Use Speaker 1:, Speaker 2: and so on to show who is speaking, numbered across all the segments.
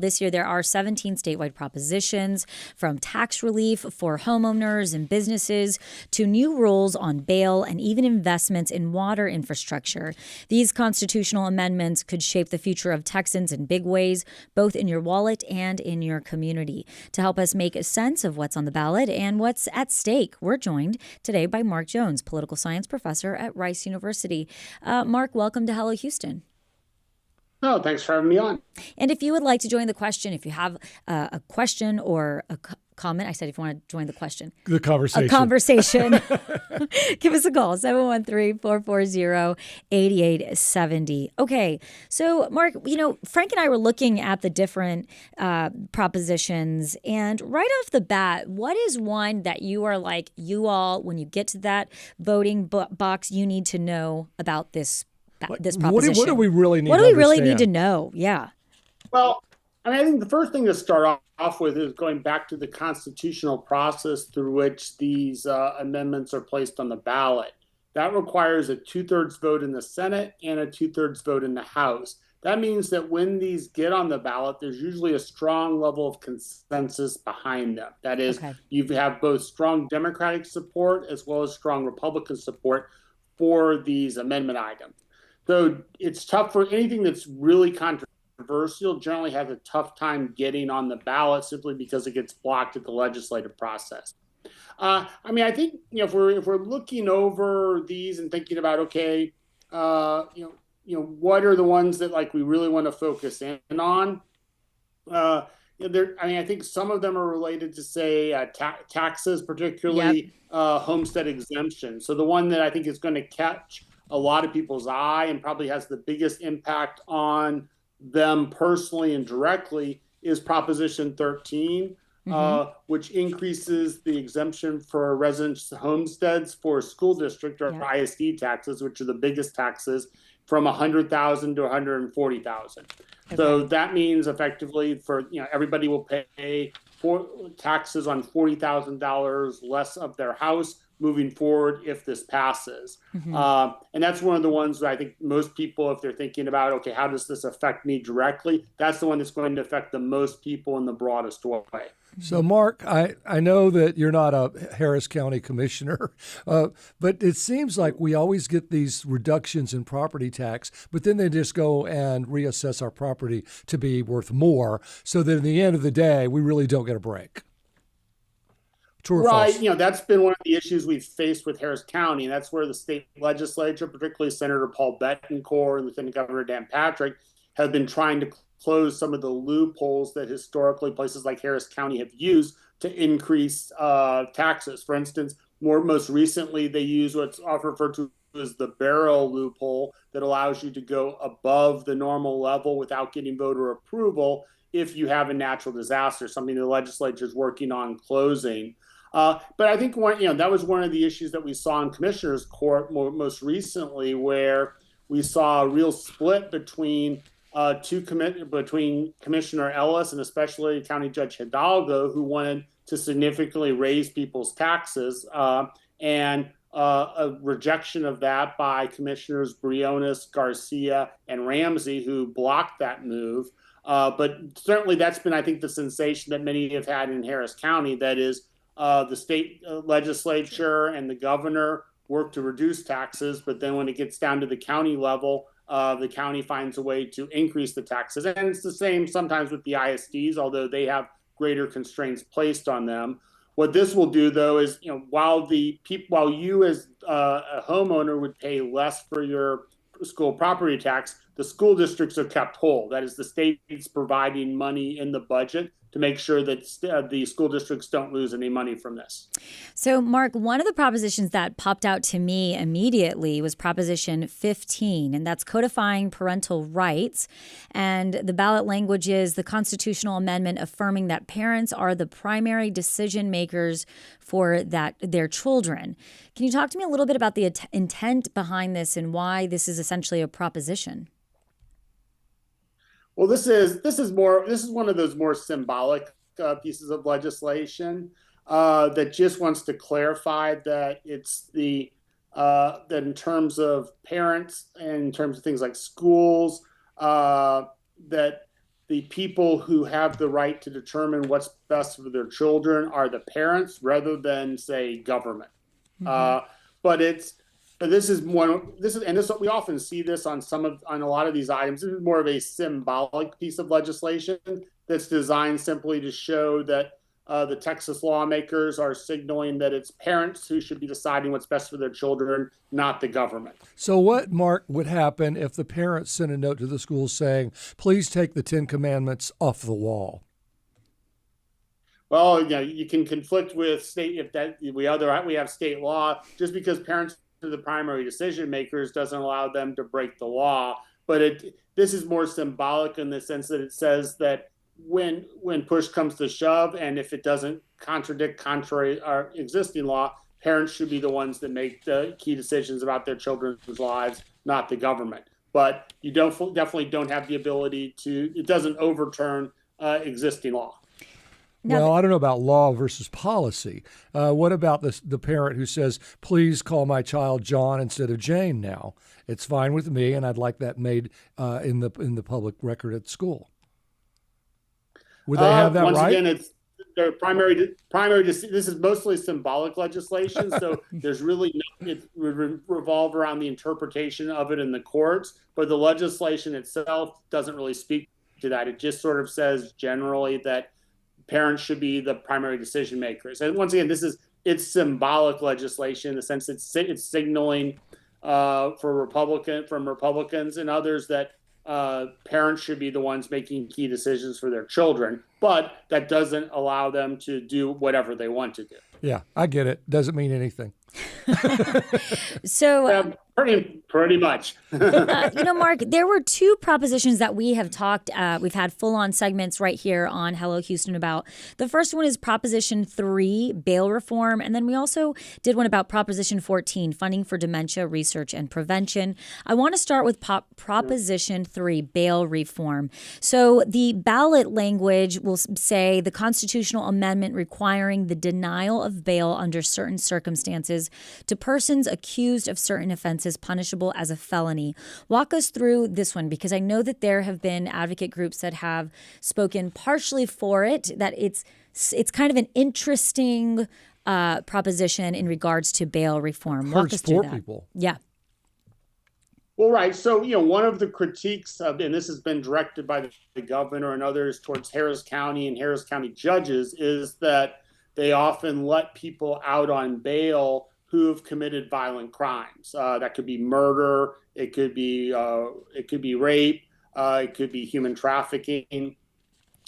Speaker 1: this year there are 17 statewide propositions, from tax relief for homeowners and businesses to new rules on bail and even investments in water infrastructure. These constitutional amendments could shape the future of Texans in big ways, both in your wallet and in your community. To help us make sense of what's on the ballot and what's at stake, we're joined today by Mark Jones, political science professor at Rice University. Mark, welcome to Hello Houston.
Speaker 2: Oh, thanks for having me on.
Speaker 1: And if you would like to join the question, if you have a question or a comment, I said if you want to join the question.
Speaker 3: The conversation.
Speaker 1: A conversation. Give us a call, 713-440-8870. Okay, so Mark, Frank and I were looking at the different propositions, and right off the bat, what is one that you are like, you all, when you get to that voting box, you need to know about this proposition?
Speaker 3: What do we really need?
Speaker 1: What do we really need to know? Yeah.
Speaker 2: Well, I think the first thing to start off with is going back to the constitutional process through which these amendments are placed on the ballot. That requires a 2/3 vote in the Senate and a 2/3 vote in the House. That means that when these get on the ballot, there's usually a strong level of consensus behind them. That is, you have both strong Democratic support as well as strong Republican support for these amendment items. So it's tough for anything that's really controversial, generally has a tough time getting on the ballot simply because it gets blocked at the legislative process. I think if we're looking over these and thinking about what are the ones that we really want to focus in on. I think some of them are related to say taxes, particularly homestead exemption. So the one that I think is going to catch a lot of people's eye and probably has the biggest impact on them personally and directly is Proposition 13, which increases the exemption for residential homesteads for school district or ISD taxes, which are the biggest taxes, from $100,000 to $140,000. Okay. So that means effectively for everybody will pay taxes on $40,000 less of their house moving forward if this passes. And that's one of the ones that I think most people, if they're thinking about, how does this affect me directly? That's the one that's going to affect the most people in the broadest way.
Speaker 3: So, Mark, I know that you're not a Harris County commissioner, but it seems like we always get these reductions in property tax, but then they just go and reassess our property to be worth more, so that in the end of the day, we really don't get a break. True or false?
Speaker 2: That's been one of the issues we've faced with Harris County, and that's where the state legislature, particularly Senator Paul Bettencourt and Lieutenant Governor Dan Patrick, have been trying to close some of the loopholes that historically places like Harris County have used to increase taxes. For instance, most recently, they use what's often referred to as the barrel loophole that allows you to go above the normal level without getting voter approval if you have a natural disaster, something the legislature is working on closing. But I think that was one of the issues that we saw in Commissioner's Court most recently, where we saw a real split between Commissioner Ellis and especially County Judge Hidalgo, who wanted to significantly raise people's taxes, and a rejection of that by Commissioners Briones, Garcia, and Ramsey, who blocked that move. But certainly that's been, I think, the sensation that many have had in Harris County. That is, the state legislature and the governor work to reduce taxes, but then when it gets down to the county level, the county finds a way to increase the taxes. And it's the same sometimes with the ISDs, although they have greater constraints placed on them. What this will do, though, is while you as a homeowner would pay less for your school property tax, the school districts are kept whole. That is, the state's providing money in the budget to make sure that the school districts don't lose any money from this.
Speaker 1: So, Mark, one of the propositions that popped out to me immediately was Proposition 15, and that's codifying parental rights. And the ballot language is the constitutional amendment affirming that parents are the primary decision makers for their children. Can you talk to me a little bit about the intent behind this and why this is essentially a proposition?
Speaker 2: Well, this is one of those more symbolic pieces of legislation that just wants to clarify that it's that in terms of parents and in terms of things like schools, that the people who have the right to determine what's best for their children are the parents rather than, say, government. But this is we often see this on a lot of these items. This is more of a symbolic piece of legislation that's designed simply to show that the Texas lawmakers are signaling that it's parents who should be deciding what's best for their children, not the government.
Speaker 3: So what, Mark, would happen if the parents sent a note to the school saying, please take the 10 Commandments off the wall?
Speaker 2: Well, you can conflict with state we have state law. Just because parents are the primary decision makers doesn't allow them to break the law. But this is more symbolic in the sense that it says that when push comes to shove, and if it doesn't contrary our existing law, parents should be the ones that make the key decisions about their children's lives, not the government. But you definitely don't have the ability to. It doesn't overturn existing law.
Speaker 3: Well, I don't know about law versus policy. What about the parent who says, please call my child John instead of Jane now? It's fine with me, and I'd like that made in the public record at school. Would they have that
Speaker 2: once
Speaker 3: right?
Speaker 2: Again, it's their primary. This is mostly symbolic legislation, so there's really it would revolve around the interpretation of it in the courts. But the legislation itself doesn't really speak to that. It just sort of says generally that parents should be the primary decision makers. And once again, it's symbolic legislation in the sense it's signaling from Republicans and others that parents should be the ones making key decisions for their children, but that doesn't allow them to do whatever they want to do.
Speaker 3: Yeah, I get it. Doesn't mean anything.
Speaker 1: So
Speaker 2: pretty much.
Speaker 1: Mark, there were two propositions that we have talked. We've had full-on segments right here on Hello Houston about. The first one is Proposition 3, bail reform, and then we also did one about Proposition 14, funding for dementia research and prevention. I want to start with Proposition 3, bail reform. So the ballot language will say the constitutional amendment requiring the denial of bail under certain circumstances to persons accused of certain offenses punishable as a felony. Walk us through this one, because I know that there have been advocate groups that have spoken partially for it, that it's kind of an interesting proposition in regards to bail reform. Walk us through that.
Speaker 3: People.
Speaker 1: Yeah.
Speaker 2: Well, right. So, one of the critiques of, and this has been directed by the governor and others towards Harris County and Harris County judges, is that they often let people out on bail who have committed violent crimes. That could be murder, it could be rape, it could be human trafficking,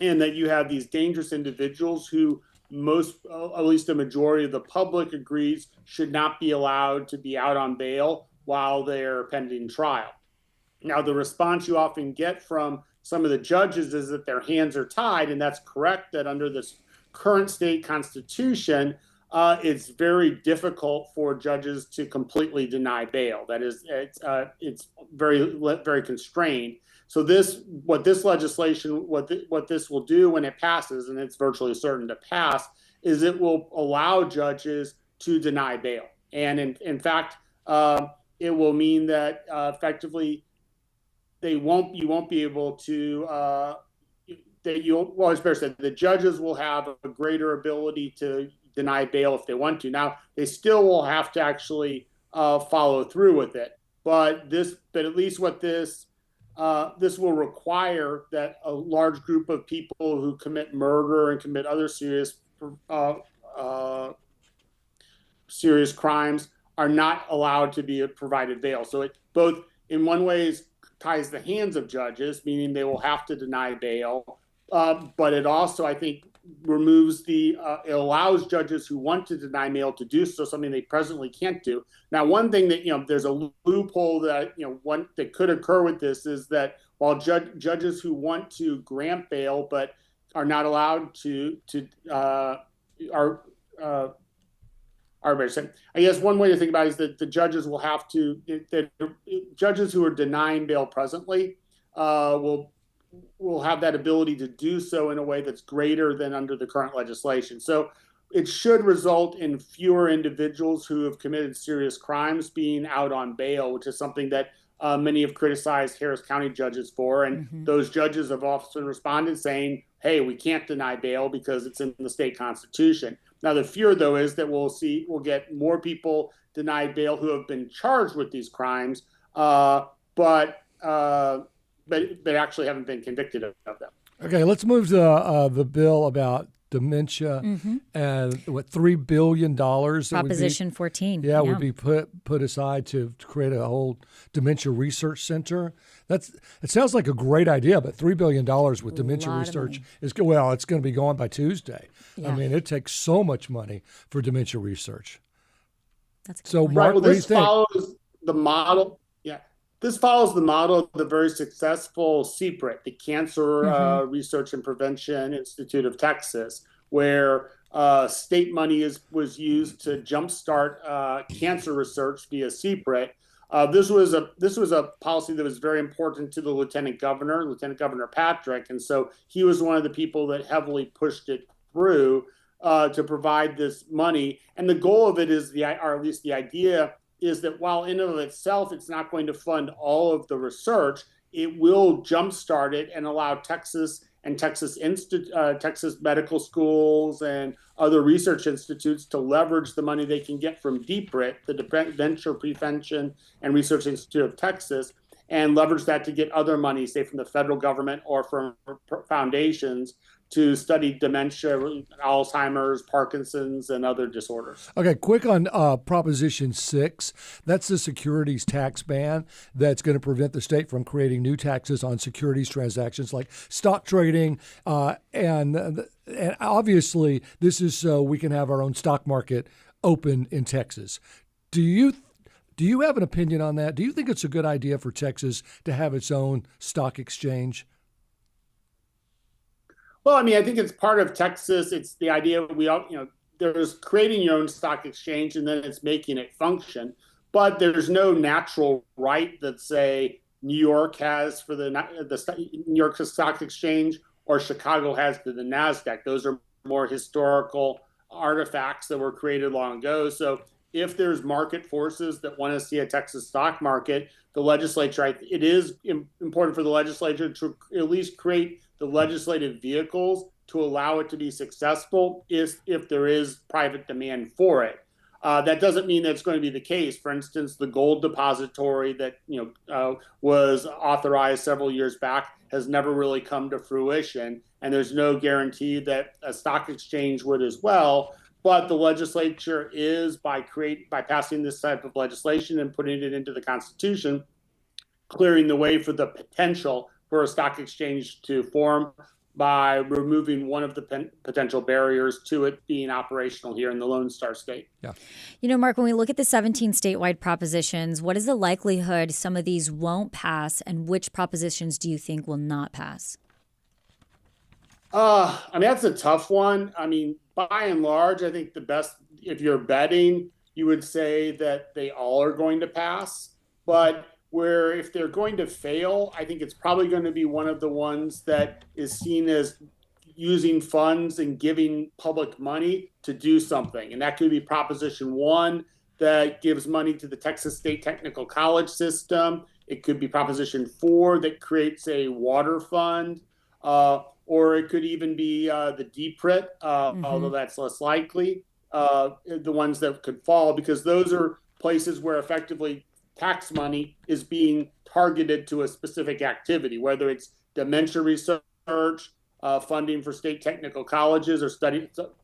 Speaker 2: and that you have these dangerous individuals who at least the majority of the public agrees should not be allowed to be out on bail while they're pending trial. Now, the response you often get from some of the judges is that their hands are tied, and that's correct, that under this current state constitution, it's very difficult for judges to completely deny bail. That is, it's very constrained. So what this will do when it passes, and it's virtually certain to pass, is it will allow judges to deny bail. And in fact, it will mean that effectively you won't be able to. It's better said, the judges will have a greater ability to deny bail if they want to. Now, they still will have to actually follow through with it. But at least what this will require that a large group of people who commit murder and commit other serious crimes are not allowed to be provided bail. So it both, in one way, ties the hands of judges, meaning they will have to deny bail. But it also, I think, it allows judges who want to deny bail to do so, something they presently can't do. Now, one thing that, there's a loophole that, that could occur with this is that while judges who want to grant bail but are not allowed I guess one way to think about it is that the judges will have to, judges who are denying bail presently will have that ability to do so in a way that's greater than under the current legislation. So it should result in fewer individuals who have committed serious crimes being out on bail, which is something that many have criticized Harris County judges for. And those judges have often responded saying, hey, we can't deny bail because it's in the state constitution. Now, the fear, though, is that we'll get more people denied bail who have been charged with these crimes, but actually haven't been convicted of them.
Speaker 3: Okay, let's move to the bill about dementia and what $3 billion
Speaker 1: Proposition 14
Speaker 3: would be put aside to create a whole dementia research center. It sounds like a great idea, but $3 billion with dementia research it's going to be gone by Tuesday. I mean, it takes so much money for dementia research.
Speaker 1: That's a
Speaker 3: so
Speaker 1: good
Speaker 3: Mark,
Speaker 2: well,
Speaker 3: what do you
Speaker 2: this
Speaker 3: think?
Speaker 2: follows the model. Yeah, this follows the model of the very successful CPRIT, the Cancer Research and Prevention Institute of Texas, where state money was used to jumpstart cancer research via CPRIT. This was a policy that was very important to the Lieutenant Governor Patrick, and so he was one of the people that heavily pushed it through to provide this money. And the goal of it is or at least the idea is that while in and of itself it's not going to fund all of the research, it will jumpstart it and allow Texas and Texas medical schools and other research institutes to leverage the money they can get from DPRIT, the Dementia Prevention and Research Institute of Texas, and leverage that to get other money, say from the federal government or from foundations, to study dementia, Alzheimer's, Parkinson's, and other disorders.
Speaker 3: Okay, quick on Proposition 6. That's the securities tax ban that's going to prevent the state from creating new taxes on securities transactions like stock trading. And obviously, this is so we can have our own stock market open in Texas. Do you have an opinion on that? Do you think it's a good idea for Texas to have its own stock exchange?
Speaker 2: Well, I mean, I think it's part of Texas. It's the idea there's creating your own stock exchange and then it's making it function. But there's no natural right that, say, New York has for the New York Stock Exchange or Chicago has for the NASDAQ. Those are more historical artifacts that were created long ago. So if there's market forces that want to see a Texas stock market, the legislature, it is important for the legislature to at least create the legislative vehicles to allow it to be successful if there is private demand for it. That doesn't mean that's going to be the case. For instance, the gold depository that was authorized several years back has never really come to fruition, and there's no guarantee that a stock exchange would as well. But the legislature is, by passing this type of legislation and putting it into the Constitution, clearing the way for the potential for a stock exchange to form by removing one of the potential barriers to it being operational here in the Lone Star State.
Speaker 3: Yeah.
Speaker 1: Mark, when we look at the 17 statewide propositions, what is the likelihood some of these won't pass, and which propositions do you think will not pass?
Speaker 2: I mean, that's a tough one. I mean, by and large, I think the best, if you're betting, you would say that they all are going to pass. But if they're going to fail, I think it's probably going to be one of the ones that is seen as using funds and giving public money to do something. And that could be Proposition 1 that gives money to the Texas State Technical College system. It could be Proposition 4 that creates a water fund. Or it could even be the DPRIT, although that's less likely, the ones that could fall, because those are places where effectively tax money is being targeted to a specific activity, whether it's dementia research, funding for state technical colleges, or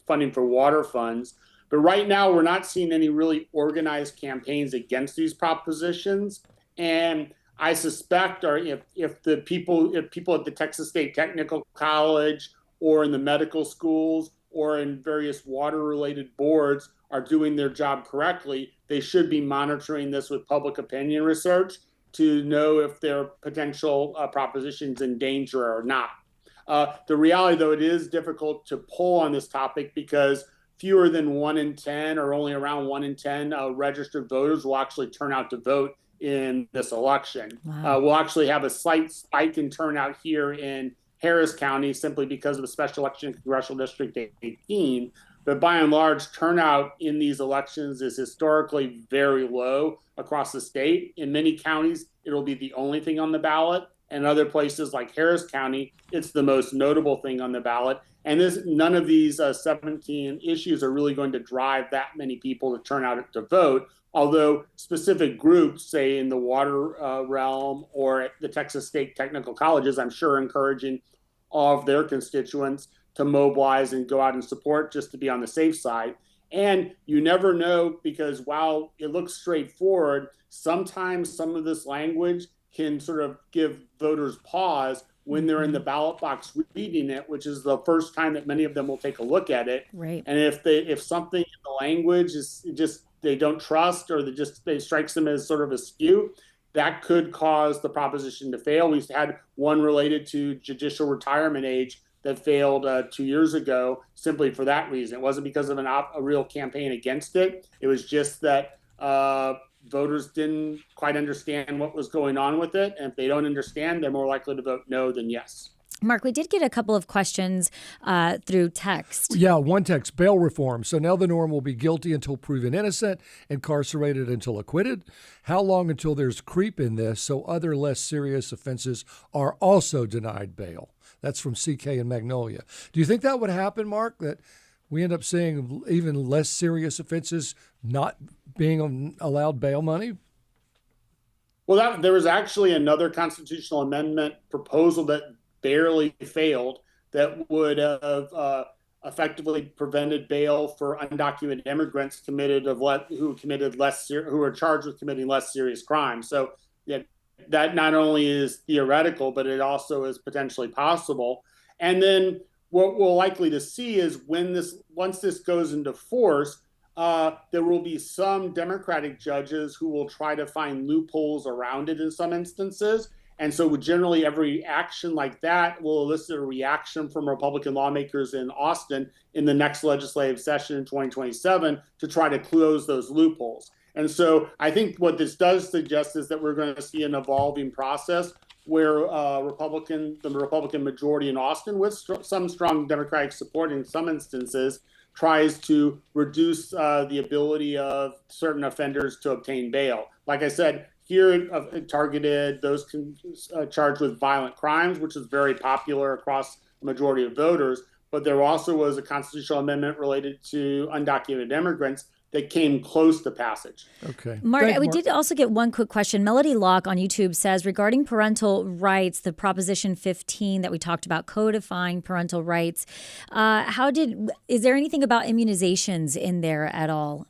Speaker 2: funding for water funds. But right now, we're not seeing any really organized campaigns against these propositions. And I suspect, or if people at the Texas State Technical College or in the medical schools or in various water-related boards are doing their job correctly, they should be monitoring this with public opinion research to know if their potential propositions in danger or not. The reality, though, it is difficult to poll on this topic because fewer than 1 in 10 or only around 1 in 10 registered voters will actually turn out to vote in this election.
Speaker 1: Wow.
Speaker 2: We'll actually have a slight spike in turnout here in Harris County simply because of the special election in Congressional District 18. But by and large, turnout in these elections is historically very low across the state. In many counties, it'll be the only thing on the ballot. And other places like Harris County, it's the most notable thing on the ballot. And none of these 17 issues are really going to drive that many people to turn out to vote. Although specific groups, say in the water realm or at the Texas State Technical Colleges, I'm sure encouraging all of their constituents to mobilize and go out and support just to be on the safe side. And you never know, because while it looks straightforward, sometimes some of this language can sort of give voters pause when they're in the ballot box reading it, which is the first time that many of them will take a look at it.
Speaker 1: Right.
Speaker 2: And if something in the language is just they don't trust, or they strikes them as sort of askew, that could cause the proposition to fail. We had one related to judicial retirement age that failed 2 years ago simply for that reason. It wasn't because of a real campaign against it. It was just that voters didn't quite understand what was going on with it. And if they don't understand, they're more likely to vote no than yes.
Speaker 1: Mark, we did get a couple of questions through text.
Speaker 3: Yeah, one text, bail reform. So now the norm will be guilty until proven innocent, incarcerated until acquitted. How long until there's creep in this so other less serious offenses are also denied bail? That's from CK in Magnolia. Do you think that would happen, Mark, that we end up seeing even less serious offenses not being allowed bail money?
Speaker 2: Well, there was actually another constitutional amendment proposal that barely failed that would have effectively prevented bail for undocumented immigrants who are charged with committing less serious crimes. So that not only is theoretical, but it also is potentially possible. And then what we're likely to see is once this goes into force, there will be some Democratic judges who will try to find loopholes around it in some instances. And so generally every action like that will elicit a reaction from Republican lawmakers in Austin in the next legislative session in 2027 to try to close those loopholes. And so I think what this does suggest is that we're going to see an evolving process where the Republican majority in Austin, with some strong Democratic support in some instances, tries to reduce the ability of certain offenders to obtain bail. Like I said, here it targeted those charged with violent crimes, which is very popular across the majority of voters. But there also was a constitutional amendment related to undocumented immigrants that came close to passage.
Speaker 1: Okay. Mark, we did also get one quick question. Melody Locke on YouTube says, regarding parental rights, the Proposition 15 that we talked about, codifying parental rights, is there anything about immunizations in there at all?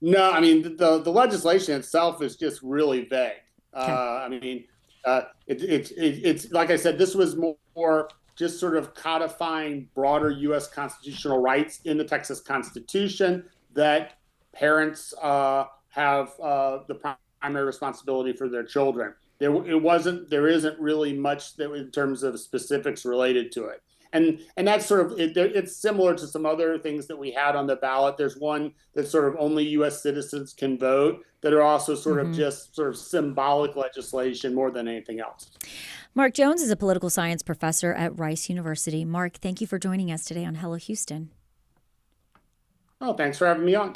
Speaker 2: No, I mean, the legislation itself is just really vague. Okay. It's like I said, this was more just sort of codifying broader U.S. constitutional rights in the Texas Constitution that parents have the primary responsibility for their children. There isn't really much in terms of specifics related to it. And that's sort of it's similar to some other things that we had on the ballot. There's one that sort of only U.S. citizens can vote that are also sort of just sort of symbolic legislation more than anything else.
Speaker 1: Mark Jones is a political science professor at Rice University. Mark, thank you for joining us today on Hello Houston.
Speaker 2: Oh, thanks for having me on.